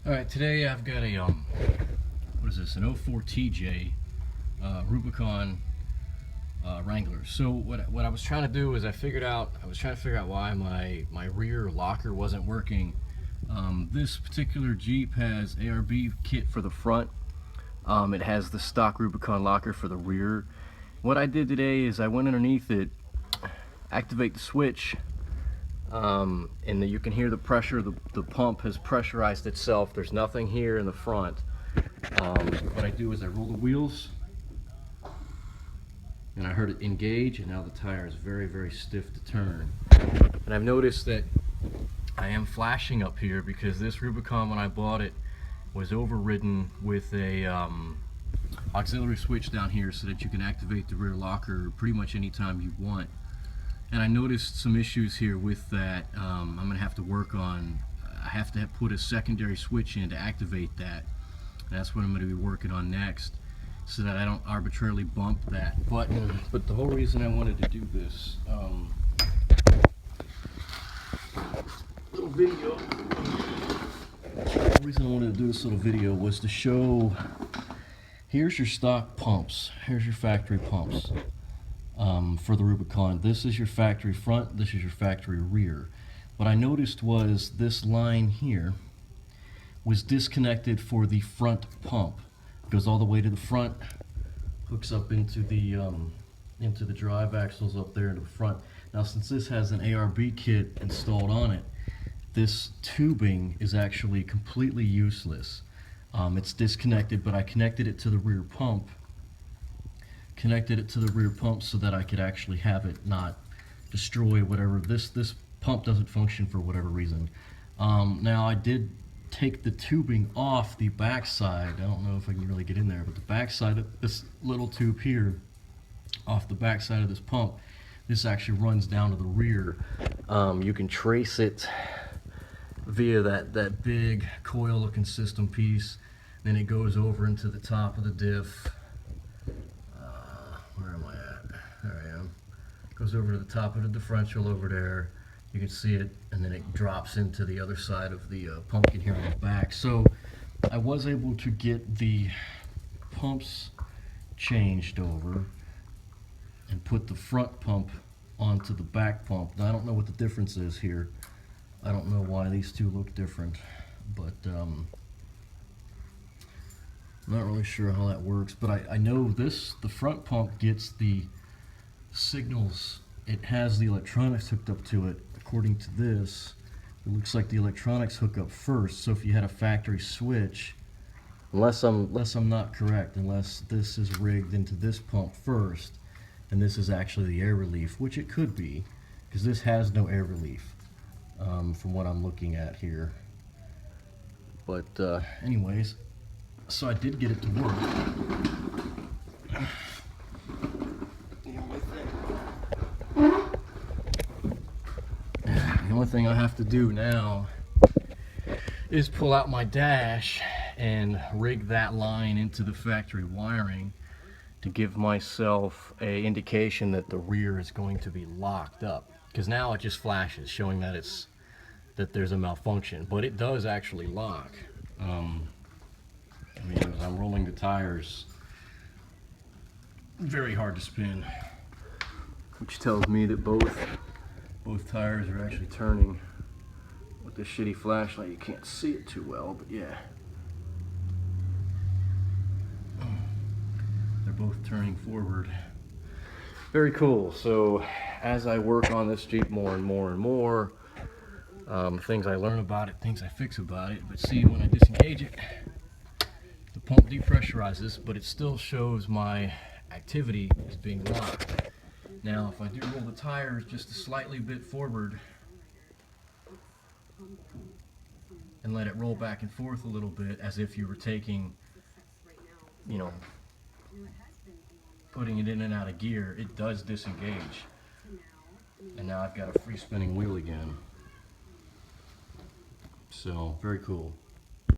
Alright, today I've got a, what is this, an 04 TJ Rubicon Wrangler. So what I was trying to do is I was trying to figure out why my rear locker wasn't working. This particular Jeep has ARB kit for the front. It has the stock Rubicon locker for the rear. What I did today is I went underneath it, activate the switch, and then you can hear the pressure. The pump has pressurized itself. There's nothing here in the front. What I do is I roll the wheels, and I heard it engage, and now the tire is very, very stiff to turn. And I've noticed that I am flashing up here because this Rubicon, when I bought it, was overridden with a auxiliary switch down here so that you can activate the rear locker pretty much anytime you want. And I noticed some issues here with that. I'm going to have to work on, I have to put a secondary switch in to activate that. And that's what I'm going to be working on next, so that I don't arbitrarily bump that button. But the whole reason I wanted to do this little video, was to show, here's your stock pumps, here's your factory pumps. For the Rubicon, this is your factory front, this is your factory rear. What I noticed was this line here was disconnected for the front pump. It goes all the way to the front, hooks up into the drive axles up there into the front. Now, since this has an ARB kit installed on it, this tubing is actually completely useless. It's disconnected, but I connected it to the rear pump. So that I could actually have it not destroy whatever. This pump doesn't function for whatever reason. Now, I did take the tubing off the back side. I don't know if I can really get in there, but the back side of this little tube here, off the back side of this pump, this actually runs down to the rear. You can trace it via that big coil looking system piece. Then it goes over into the top of the diff. Where am I at? There I am. Goes over to the top of the differential over there. You can see it, and then it drops into the other side of the pumpkin here on the back. So I was able to get the pumps changed over and put the front pump onto the back pump. Now, I don't know what the difference is here. I don't know why these two look different, but I'm not really sure how that works. But I know the front pump gets the signals. It has the electronics hooked up to it. According to this, it looks like the electronics hook up first. So if you had a factory switch, unless I'm not correct, unless this is rigged into this pump first, and this is actually the air relief, which it could be, because this has no air relief from what I'm looking at here. But anyways, so I did get it to work. The only thing I have to do now is pull out my dash and rig that line into the factory wiring to give myself a indication that the rear is going to be locked up. Because now it just flashes, showing that there's a malfunction, but it does actually lock. I mean, as I'm rolling the tires, very hard to spin, which tells me that both tires are actually turning. With this shitty flashlight, you can't see it too well, but yeah, they're both turning forward. Very cool. So as I work on this Jeep more and more, things I learn about it, things I fix about it. But see, when I disengage it, the pump depressurizes, but it still shows my activity as being locked. Now, if I do roll the tires just a slightly bit forward and let it roll back and forth a little bit, as if you were taking, putting it in and out of gear, it does disengage. And now I've got a free spinning wheel again. So, very cool.